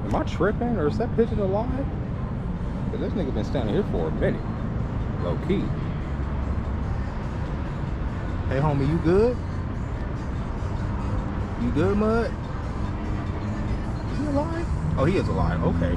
Am I tripping, or is that pigeon alive? Cause this nigga been standing here for a minute, low key. Hey homie, you good? You good, Mud? Is he alive? Oh, he is alive. Okay.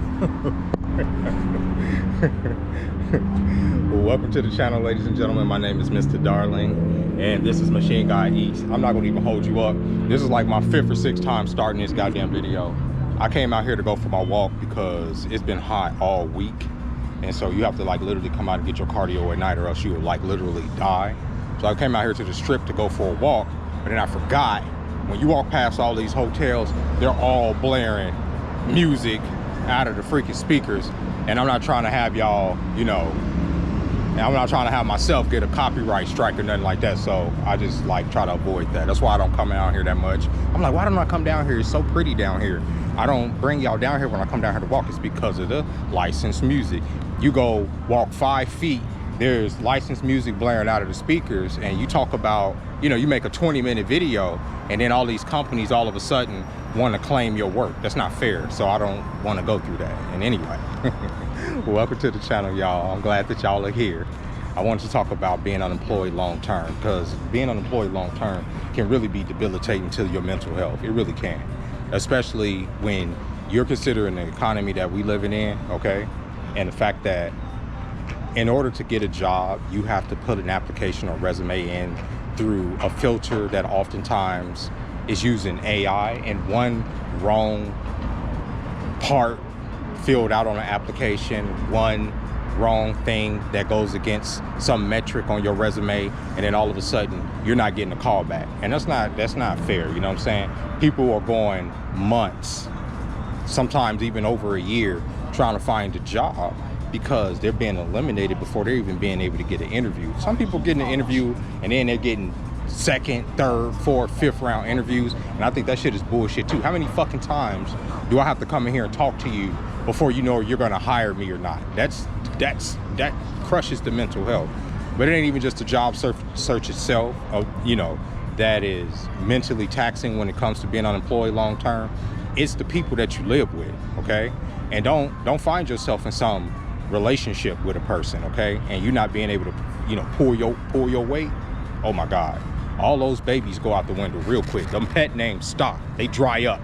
Well, welcome to the channel, ladies and gentlemen. My name is Mr. Darling, and this is Machine Guy East. I'm not gonna even hold you up. This is like my 5th or 6th time starting this goddamn video. I came out here to go for my walk because it's been hot all week, and so you have to like literally come out and get your cardio at night, or else you will like literally die. So I came out here to the strip to go for a walk, but then I forgot, when you walk past all these hotels, they're all blaring music out of the freaking speakers, and I'm not trying to have y'all, you know, and I'm not trying to have myself get a copyright strike or nothing like that, so I just like try to avoid that. That's why I don't come out here that much. I'm like, why don't I come down here? It's so pretty down here. I don't bring y'all down here when I come down here to walk. It's because of the licensed music. You go walk 5 feet, there's licensed music blaring out of the speakers, and you talk about, you know, you make a 20-minute video, and then all these companies all of a sudden want to claim your work. That's not fair, so I don't want to go through that. And anyway, welcome to the channel, y'all. I'm glad that y'all are here. I wanted to talk about being unemployed long term, because being unemployed long term can really be debilitating to your mental health. It really can, especially when you're considering the economy that we living in, okay? And the fact that in order to get a job, you have to put an application or resume in through a filter that oftentimes is using AI, and one wrong part filled out on an application, one wrong thing that goes against some metric on your resume, and then all of a sudden you're not getting a call back. And that's not fair, you know what I'm saying? People are going months, sometimes even over a year, trying to find a job because they're being eliminated before they're even being able to get an interview. Some people getting an interview and then they're getting 2nd, 3rd, 4th, 5th round interviews, and I think that shit is bullshit too. How many fucking times do I have to come in here and talk to you before you know you're gonna hire me or not? That crushes the mental health. But it ain't even just the job search itself, you know, that is mentally taxing when it comes to being unemployed long term. It's the people that you live with, okay? And don't find yourself in some relationship with a person, okay, and you not being able to, you know, pull your weight. Oh my God, all those babies go out the window real quick. Them pet names stop, they dry up.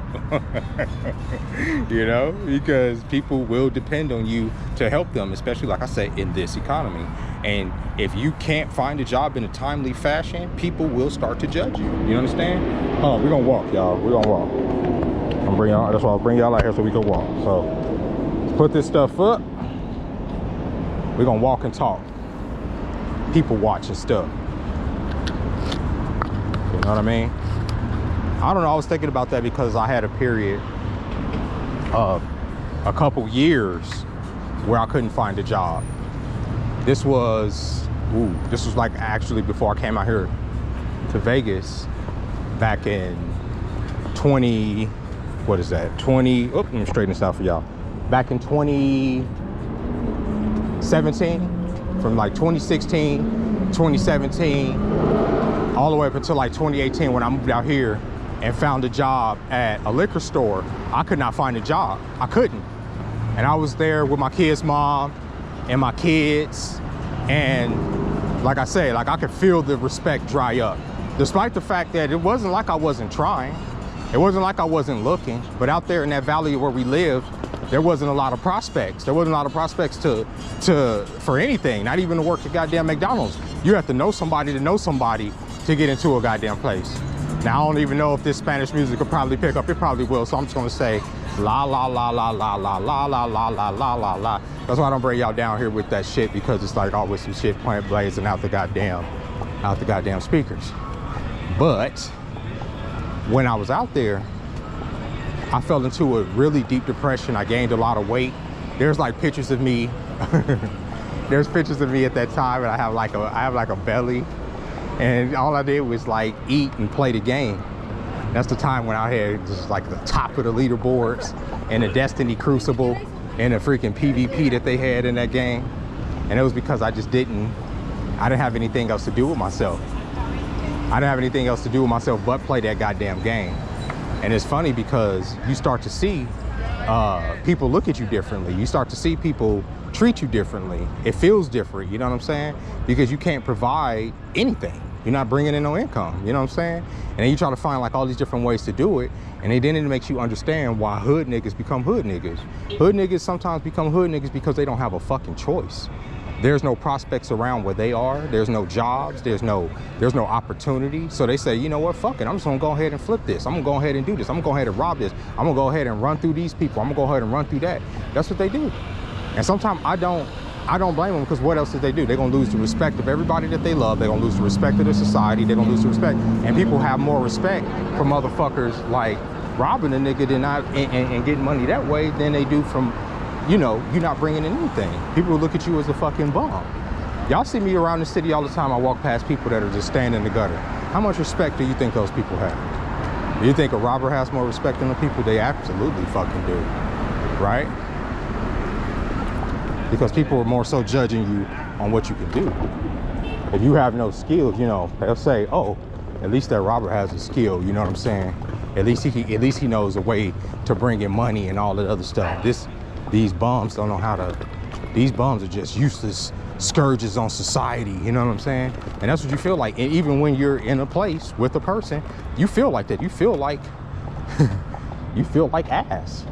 You know, because people will depend on you to help them, especially like I said, in this economy. And if you can't find a job in a timely fashion, people will start to judge you. You understand? Oh, we're gonna walk, y'all. We're gonna walk. I'm bring y'all. That's why I'll bring y'all out here so we can walk. So let's put this stuff up. We're gonna walk and talk. People watching stuff. You know what I mean? I don't know, I was thinking about that because I had a period of a couple years where I couldn't find a job. This was like actually before I came out here to Vegas back in 20, let me straighten this out for y'all. Back in 2017, from like 2016, 2017, all the way up until like 2018 when I moved out here and found a job at a liquor store. I could not find a job. I couldn't. And I was there with my kid's mom and my kids. And like I say, like I could feel the respect dry up. Despite the fact that it wasn't like I wasn't trying. It wasn't like I wasn't looking. But out there in that valley where we lived, there wasn't a lot of prospects. There wasn't a lot of prospects for anything, not even to work at goddamn McDonald's. You have to know somebody to get into a goddamn place. Now, I don't even know if this Spanish music will probably pick up. It probably will, so I'm just gonna say la la la la la la la la la la la la la. That's why I don't bring y'all down here with that shit, because it's like always some shit playing blazing out the goddamn speakers. But when I was out there, I fell into a really deep depression. I gained a lot of weight. There's like pictures of me. There's pictures of me at that time, and I have like a belly. And all I did was like eat and play the game. That's the time when I had just like the top of the leaderboards and the Destiny Crucible and the freaking PvP that they had in that game. And it was because I didn't have anything else to do with myself. I didn't have anything else to do with myself but play that goddamn game. And it's funny because you start to see people look at you differently. You start to see people treat you differently. It feels different, you know what I'm saying? Because you can't provide anything. You're not bringing in no income, you know what I'm saying? And then you try to find like all these different ways to do it, and then it makes you understand why hood niggas become hood niggas. Hood niggas sometimes become hood niggas because they don't have a fucking choice. There's no prospects around where they are. There's no jobs. There's no opportunity. So they say, you know what, fuck it. I'm just gonna go ahead and flip this. I'm gonna go ahead and do this. I'm gonna go ahead and rob this. I'm gonna go ahead and run through these people. I'm gonna go ahead and run through that. That's what they do. And sometimes I don't blame them, because what else did they do? They're gonna lose the respect of everybody that they love. They're gonna lose the respect of the society. They're gonna lose the respect. And people have more respect for motherfuckers like robbing a nigga and getting money that way than they do from, you know, you're not bringing in anything. People will look at you as a fucking bum. Y'all see me around the city all the time. I walk past people that are just standing in the gutter. How much respect do you think those people have? Do you think a robber has more respect than the people? They absolutely fucking do, right? Because people are more so judging you on what you can do. If you have no skills, you know, they'll say, oh, at least that robber has a skill, you know what I'm saying? At least he knows a way to bring in money and all that other stuff. These bums don't know how to, these bums are just useless scourges on society, you know what I'm saying? And that's what you feel like. And even when you're in a place with a person, you feel like that. You feel like, you feel like ass.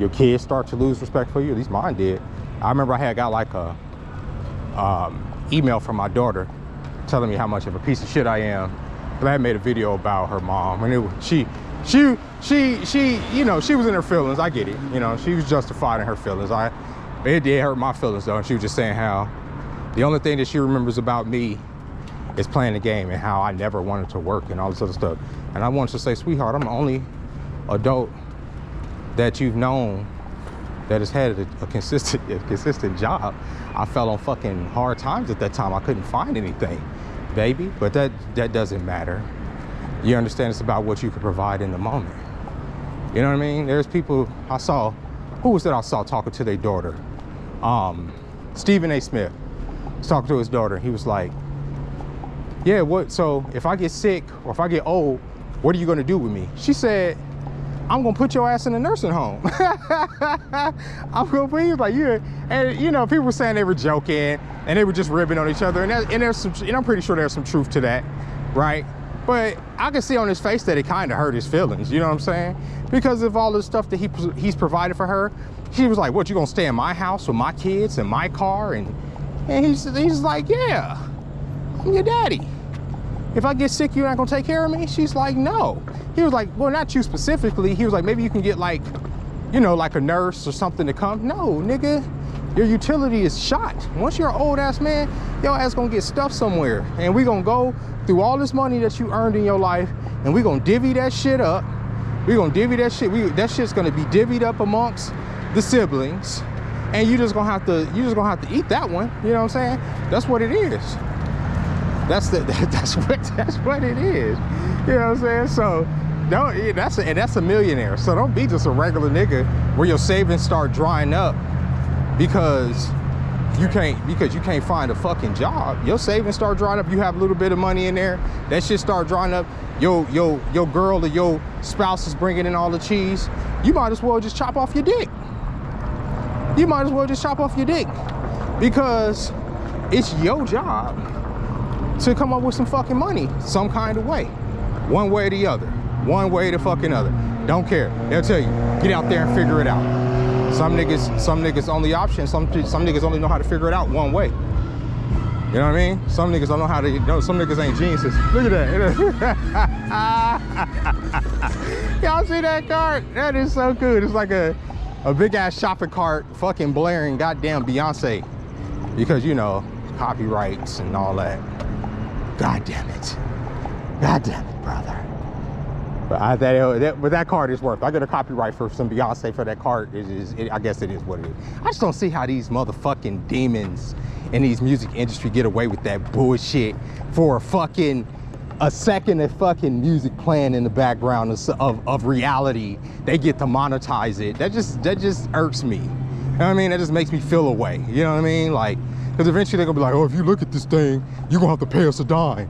Your kids start to lose respect for you, at least mine did. I remember I had got like a email from my daughter telling me how much of a piece of shit I am. But I had made a video about her mom, and she, you know, she was in her feelings. I get it. You know, she was justified in her feelings. It did hurt my feelings though. And she was just saying how the only thing that she remembers about me is playing the game, and how I never wanted to work and all this other stuff. And I wanted to say, sweetheart, I'm the only adult that you've known that has had a consistent job. I fell on fucking hard times at that time. I couldn't find anything, baby. But that doesn't matter. You understand, it's about what you can provide in the moment. You know what I mean? There's people I saw, who was that I saw talking to their daughter? Stephen A. Smith was talking to his daughter. He was like, yeah, so if I get sick or if I get old, what are you gonna do with me? She said, I'm gonna put your ass in a nursing home. I'm gonna put you like, yeah. And you know, people were saying they were joking and they were just ribbing on each other. And there's some, and I'm pretty sure there's some truth to that, right? But I can see on his face that it kind of hurt his feelings, you know what I'm saying? Because of all the stuff that he's provided for her. She was like, what, you gonna stay in my house with my kids and my car? And he's like, yeah, I'm your daddy. If I get sick, you're not gonna take care of me? She's like, no. He was like, well, not you specifically. He was like, maybe you can get like, you know, like a nurse or something to come. No, nigga, your utility is shot. Once you're an old ass man, your ass gonna get stuffed somewhere. And we gonna go through all this money that you earned in your life, and we gonna divvy that shit up. We gonna divvy that shit. That shit's gonna be divvied up amongst the siblings. And you just gonna have to eat that one. You know what I'm saying? That's what it is. That's what it is. You know what I'm saying? So that's a millionaire. So don't be just a regular nigga where your savings start drying up because you can't find a fucking job. Your savings start drying up. You have a little bit of money in there. That shit start drying up. Your girl or your spouse is bringing in all the cheese. You might as well just chop off your dick. You might as well just chop off your dick, because it's your job to come up with some fucking money some kind of way. One way or the other. One way or the fucking other. Don't care. They'll tell you, get out there and figure it out. Some niggas only option, some niggas only know how to figure it out one way. You know what I mean? Some niggas don't know how to, you know, some niggas ain't geniuses. Look at that. Y'all see that cart? That is so good. It's like a big ass shopping cart fucking blaring goddamn Beyonce. Because, you know, copyrights and all that. God damn it. God damn it, brother. But that card is worth. I get a copyright for some Beyonce for that card. I guess it is what it is. I just don't see how these motherfucking demons in these music industry get away with that bullshit for a second of fucking music playing in the background of reality. They get to monetize it. That just irks me. You know what I mean? That just makes me feel away. You know what I mean? Like, because eventually they're gonna be like, oh, if you look at this thing, you're gonna have to pay us a dime.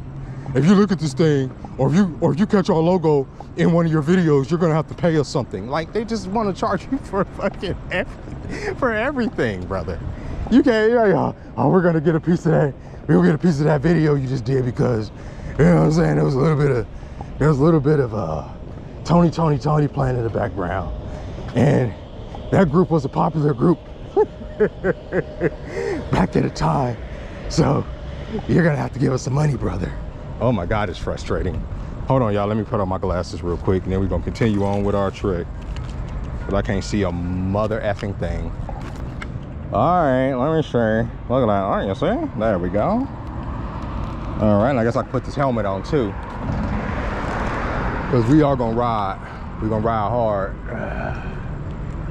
if you look at this thing, or if you catch our logo in one of your videos, you're gonna have to pay us something. Like, they just want to charge you for fucking for everything, brother. You can't, oh, we're gonna get a piece of that. We're gonna get a piece of that video you just did because, you know what I'm saying? There was a little bit of Tony playing in the background, and that group was a popular group back at the time. So you're gonna have to give us some money, brother. Oh my God, it's frustrating. Hold on, y'all. Let me put on my glasses real quick, and then we're gonna continue on with our trick. But I can't see a mother effing thing. All right, let me see. Look at that. All right, you see? There we go. All right, and I guess I can put this helmet on too, because we are gonna ride. We're gonna ride hard.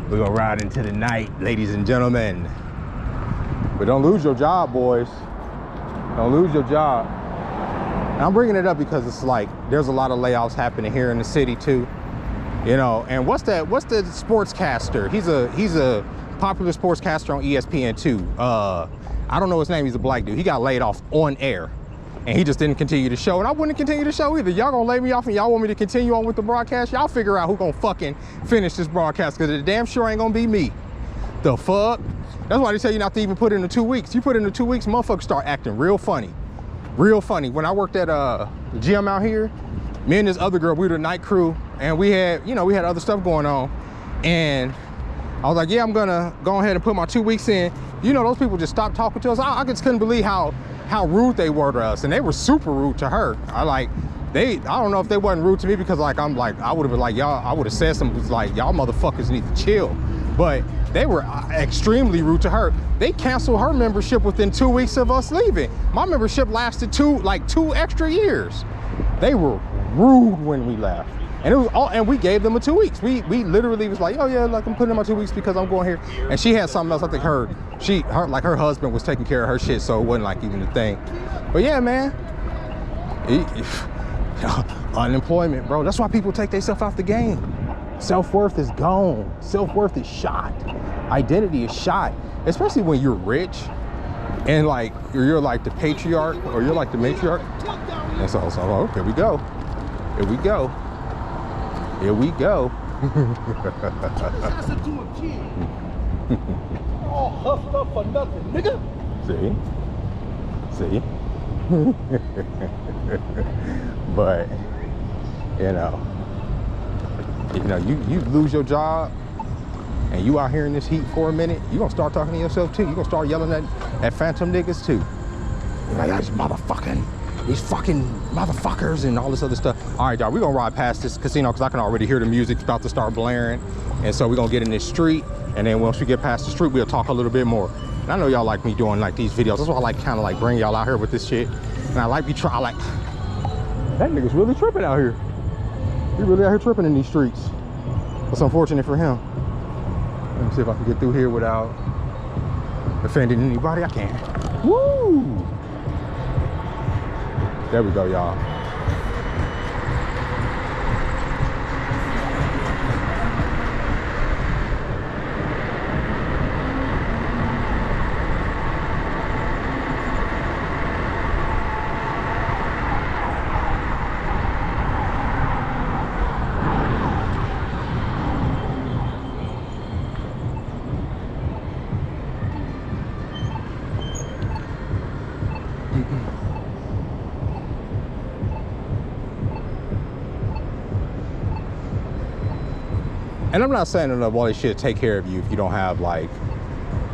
We're gonna ride into the night, ladies and gentlemen. But don't lose your job, boys. Don't lose your job. And I'm bringing it up because it's like there's a lot of layoffs happening here in the city too. You know, and what's the sportscaster? He's a popular sportscaster on ESPN too. I don't know his name. He's a black dude. He got laid off on air, and he just didn't continue the show. And I wouldn't continue the show either. Y'all gonna lay me off and y'all want me to continue on with the broadcast? Y'all figure out who gonna fucking finish this broadcast, because it damn sure ain't gonna be me. The fuck? That's why they tell you not to even put in the 2 weeks. You put in the 2 weeks, motherfuckers start acting real funny. Real funny. When I worked at the gym out here, me and this other girl, we were the night crew, and we had, you know, we had other stuff going on. And I was like, yeah, I'm gonna go ahead and put my 2 weeks in. You know, those people just stopped talking to us. I just couldn't believe how rude they were to us. And they were super rude to her. I don't know if they wasn't rude to me, because like, I would have been like, y'all, I would have said something like, y'all motherfuckers need to chill. But they were extremely rude to her. They canceled her membership within 2 weeks of us leaving. My membership lasted two extra years. They were rude when we left. And it was all, and we gave them a 2 weeks. We literally was like, oh yeah, like I'm putting in my 2 weeks because I'm going here. And she had something else. I think her husband was taking care of her shit, so it wasn't like even a thing. But yeah, man, unemployment, bro. That's why people take themselves out the game. Self-worth is gone. Self-worth is shot. Identity is shot, especially when you're rich and like you're like the patriarch or you're like the matriarch. And so oh, here we go. Here we go. Here we go. All huffed up for nothing, nigga. See? But you lose your job and you out here in this heat for a minute, you gonna start talking to yourself too. You gonna start yelling at phantom niggas too. You're like, these fucking motherfuckers and all this other stuff. All right, y'all, we're gonna ride past this casino because I can already hear the music about to start blaring. And so we're gonna get in this street, and then once we get past the street, we'll talk a little bit more. And I know y'all like me doing like these videos. That's why I like kind of like bring y'all out here with this shit. And I like that nigga's really tripping out here. He really out here tripping in these streets. It's unfortunate for him. Let me see if I can get through here without offending anybody. I can. Woo! There we go, y'all. And I'm not saying that all this shit take care of you if you don't have like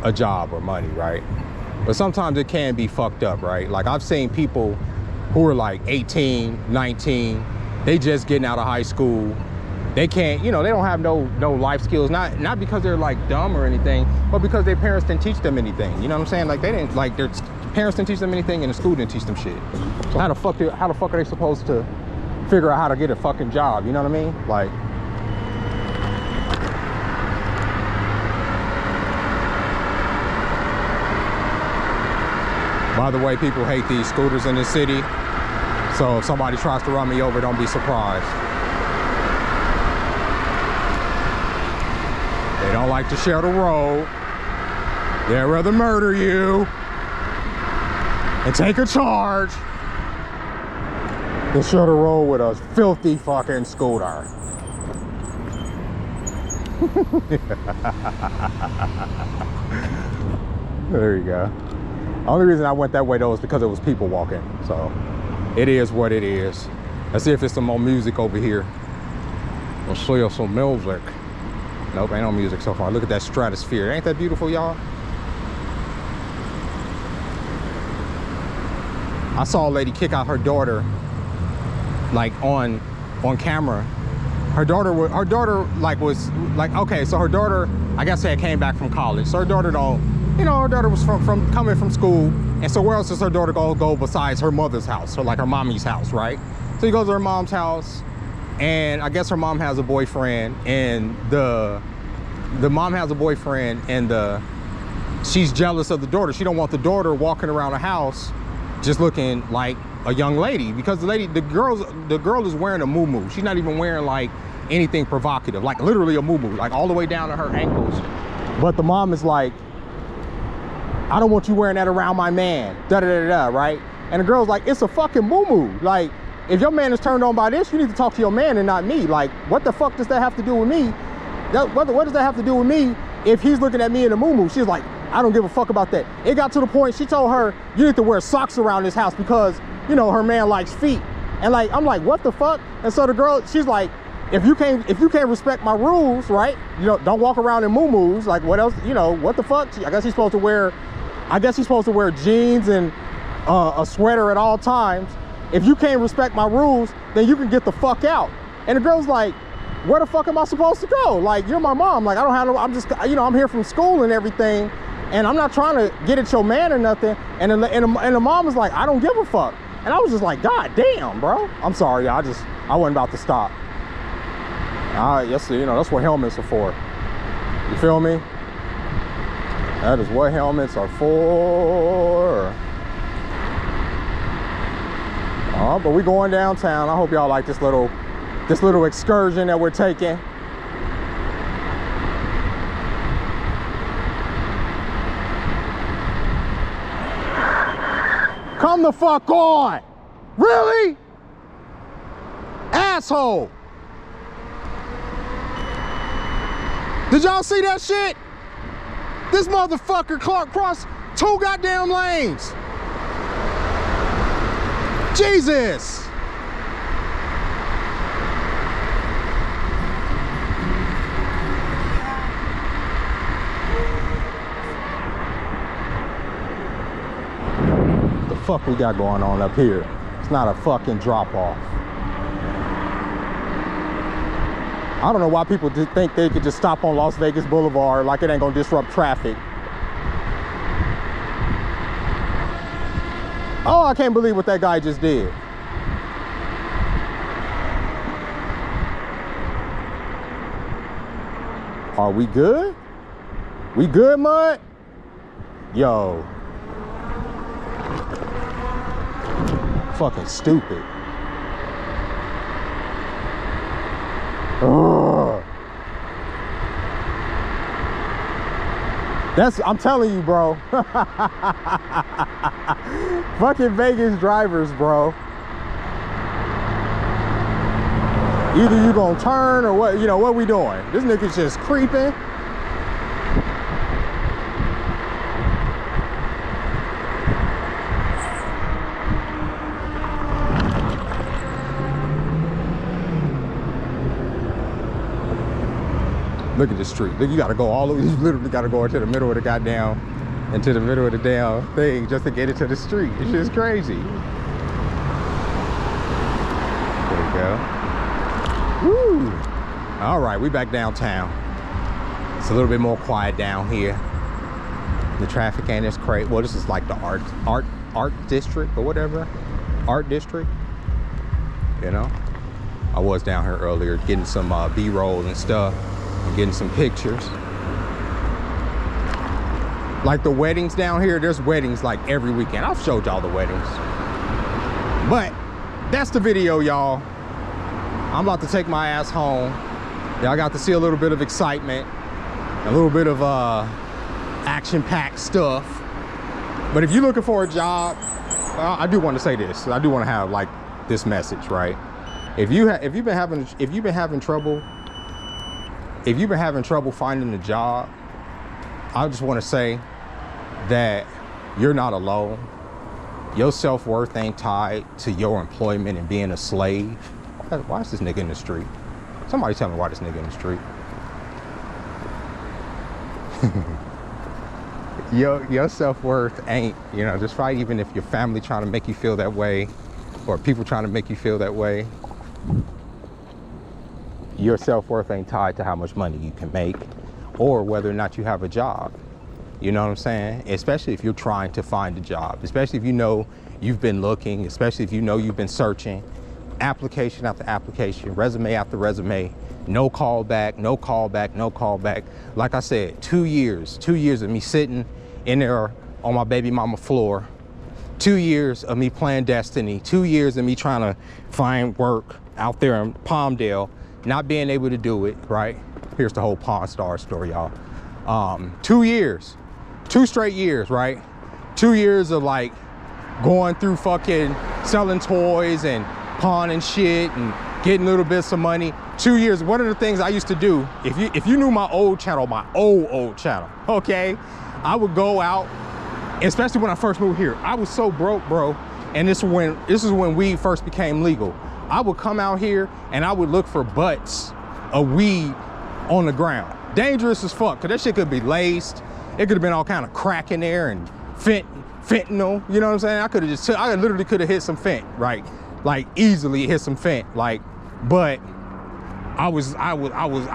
a job or money, right? But sometimes it can be fucked up, right? Like I've seen people who are like 18, 19, they just getting out of high school. They can't, they don't have no life skills, not because they're like dumb or anything, but because their parents didn't teach them anything. You know what I'm saying? Like they didn't, like their parents didn't teach them anything and the school didn't teach them shit. So how the fuck are they supposed to figure out how to get a fucking job? You know what I mean? Like, by the way, people hate these scooters in this city. So if somebody tries to run me over, don't be surprised. They don't like to share the road. They'd rather murder you and take a charge. to share the road with a filthy fucking scooter. There you go. The only reason I went that way though is because it was people walking. So it is what it is. Let's see if there's some more music over here. Let's see some music. Nope, ain't no music so far. Look at that stratosphere. Ain't that beautiful, y'all? I saw a lady kick out her daughter, like on camera. Her daughter like was like, okay, so her daughter, I guess they came back from college. So her daughter don't, you know, her daughter was from coming from school. And so where else does her daughter go besides her mother's house, or like her mommy's house, right? So he goes to her mom's house, and I guess her mom has a boyfriend, and the mom has a boyfriend, and she's jealous of the daughter. She don't want the daughter walking around the house just looking like a young lady, because the girl is wearing a muumuu. She's not even wearing like anything provocative, like literally a muumuu, like all the way down to her ankles. But the mom is like, I don't want you wearing that around my man, da da da da, right? And the girl's like, it's a fucking muumuu. Like, if your man is turned on by this, you need to talk to your man and not me. Like, what the fuck does that have to do with me? What does that have to do with me if he's looking at me in a muumuu? She's like, I don't give a fuck about that. It got to the point, she told her, you need to wear socks around this house because, you know, her man likes feet. And like, I'm like, what the fuck? And so the girl, she's like, if you can't respect my rules, right? You know, don't walk around in muumuus. Like, what else? You know, what the fuck? I guess he's supposed to wear jeans and a sweater at all times. If you can't respect my rules, then you can get the fuck out. And the girl's like, where the fuck am I supposed to go? Like, you're my mom. Like, I don't have no, I'm just, you know, I'm here from school and everything, and I'm not trying to get at your man or nothing. And the mom was like, I don't give a fuck. And I was just like, God damn, bro. I'm sorry, I wasn't about to stop. Yes, you know, that's what helmets are for. You feel me? That is what helmets are for. But we going downtown. I hope y'all like this little excursion that we're taking. Come the fuck on! Really? Asshole! Did y'all see that shit? This motherfucker crossed 2 goddamn lanes. Jesus! What the fuck we got going on up here? It's not a fucking drop off. I don't know why people just think they could just stop on Las Vegas Boulevard like it ain't gonna disrupt traffic. Oh, I can't believe what that guy just did. Are we good? We good, Mud? Yo. Fucking stupid. Ugh. I'm telling you, bro. Fucking Vegas drivers, bro. Either you gonna turn or what, you know, what we doing? This nigga's just creeping. Look at the street. Look, you gotta go all the way. You literally gotta go into the middle of the goddamn, into the middle of the damn thing just to get into the street. It's just crazy. There we go. Woo! All right, we back downtown. It's a little bit more quiet down here. The traffic ain't as crazy. Well, this is like the art district or whatever. Art district. You know, I was down here earlier getting some B-roll and stuff. Getting some pictures. Like the weddings down here, there's weddings like every weekend. I've showed y'all the weddings. But that's the video, y'all. I'm about to take my ass home. Y'all got to see a little bit of excitement, a little bit of action-packed stuff. But if you're looking for a job, I do want to say this. I do want to have like this message, right? If you've been having trouble finding a job, I just want to say that you're not alone. Your self-worth ain't tied to your employment and being a slave. Why is this nigga in the street? Somebody tell me why this nigga in the street. Your self-worth ain't, just right, even if your family trying to make you feel that way or people trying to make you feel that way, your self-worth ain't tied to how much money you can make or whether or not you have a job. You know what I'm saying? Especially if you're trying to find a job, especially if you know you've been looking, especially if you know you've been searching, application after application, resume after resume, no call back, no call back, no call back. Like I said, 2 years of me sitting in there on my baby mama floor, 2 years of me playing Destiny, 2 years of me trying to find work out there in Palmdale, not being able to do it, right? Here's the whole Pawn Star story, y'all. 2 years, 2 straight years, right? 2 years of like going through fucking selling toys and pawning shit and getting little bits of money. 2 years. One of the things I used to do, if you knew my old channel, my old channel, okay, I would go out, especially when I first moved here. I was so broke, bro. And this is when weed first became legal. I would come out here and I would look for butts of weed on the ground. Dangerous as fuck, cause that shit could be laced. It could have been all kind of crack in there and fentanyl. You know what I'm saying? I literally could have hit some fent, right? Like easily hit some fent, like. But I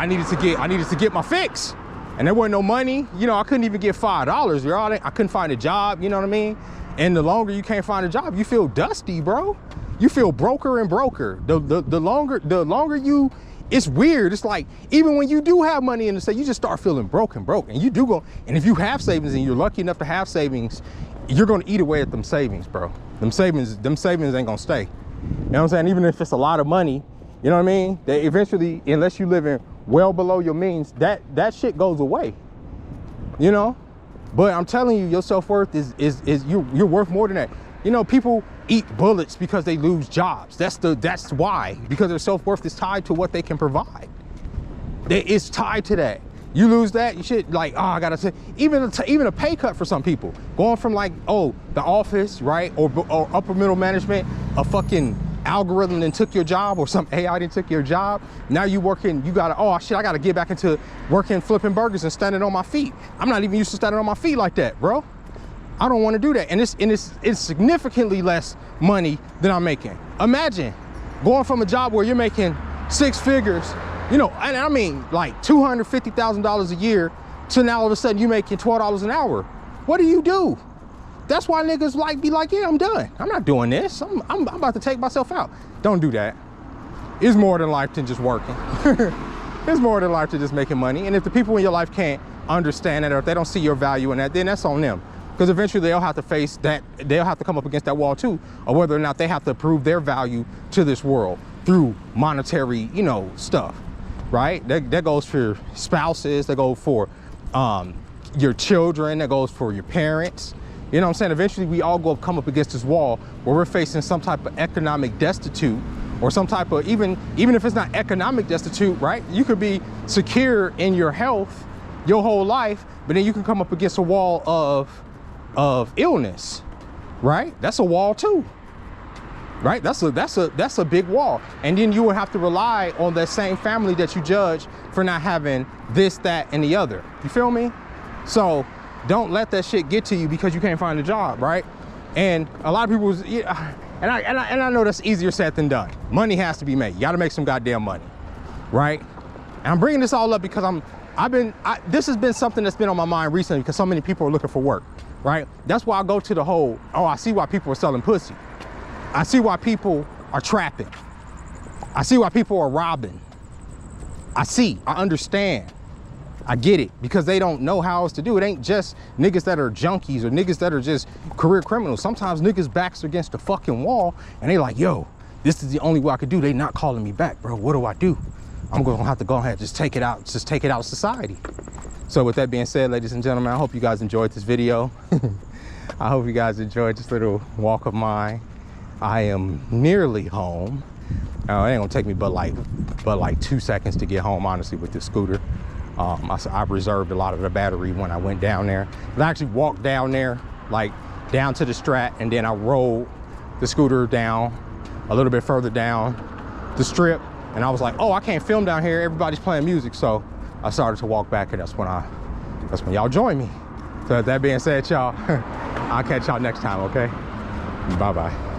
needed to get my fix, and there wasn't no money. I couldn't even get $5, y'all. I couldn't find a job. You know what I mean? And the longer you can't find a job, you feel dusty, bro. You feel broker and broker. The longer you. It's weird. It's like, even when you do have money in the state, you just start feeling broke. And you do go, and if you have savings and you're lucky enough to have savings, you're gonna eat away at them savings, bro. Them savings ain't gonna stay. You know what I'm saying? Even if it's a lot of money, you know what I mean? They eventually, unless you live in well below your means, that shit goes away, But I'm telling you, your self-worth is you're worth more than that. People eat bullets because they lose jobs. That's why, because their self-worth is tied to what they can provide. It's tied to that. You lose that, you should like, I gotta say, even a pay cut for some people, going from like, the office, right, or upper middle management, a fucking algorithm then took your job, or some AI then took your job. Now you working, I gotta get back into working, flipping burgers and standing on my feet. I'm not even used to standing on my feet like that, bro. I don't want to do that, and it's significantly less money than I'm making. Imagine going from a job where you're making 6 figures, and I mean like $250,000 a year, to now all of a sudden you making $12 an hour. What do? That's why niggas be like, yeah, I'm done. I'm not doing this. I'm about to take myself out. Don't do that. It's more than life than just working. It's more than life than just making money. And if the people in your life can't understand that, or if they don't see your value in that, then that's on them. Because eventually they'll have to face that, they'll have to come up against that wall too, or whether or not they have to prove their value to this world through monetary, stuff, right? That goes for spouses, that goes for your children, that goes for your parents. You know what I'm saying? Eventually we all come up against this wall where we're facing some type of economic destitute, or some type of, even if it's not economic destitute, right? You could be secure in your health your whole life, but then you can come up against a wall of illness, right? That's a wall too, right? That's a big wall. And then you will have to rely on that same family that you judge for not having this, that, and the other. You feel me? So don't let that shit get to you because you can't find a job, right? And a lot of people, and I know that's easier said than done. Money has to be made. You got to make some goddamn money, right? And I'm bringing this all up because this has been something that's been on my mind recently, because so many people are looking for work, right? That's why I go to the whole, I see why people are selling pussy. I see why people are trapping. I see why people are robbing. I understand. I get it, because they don't know how else to do it. It ain't just niggas that are junkies or niggas that are just career criminals. Sometimes niggas backs against the fucking wall and they like, yo, this is the only way I could do. They not calling me back, bro. What do I do? I'm gonna have to go ahead, just take it out of society. So with that being said, ladies and gentlemen, I hope you guys enjoyed this video. I hope you guys enjoyed this little walk of mine. I am nearly home. It ain't gonna take me but like 2 seconds to get home, honestly, with this scooter. I reserved a lot of the battery when I went down there. But I actually walked down there, like down to the Strat, and then I rolled the scooter down a little bit further down the strip, and I was like, oh, I can't film down here, everybody's playing music. So I started to walk back, and that's when y'all joined me. So with that being said, y'all, I'll catch y'all next time, okay? Bye-bye.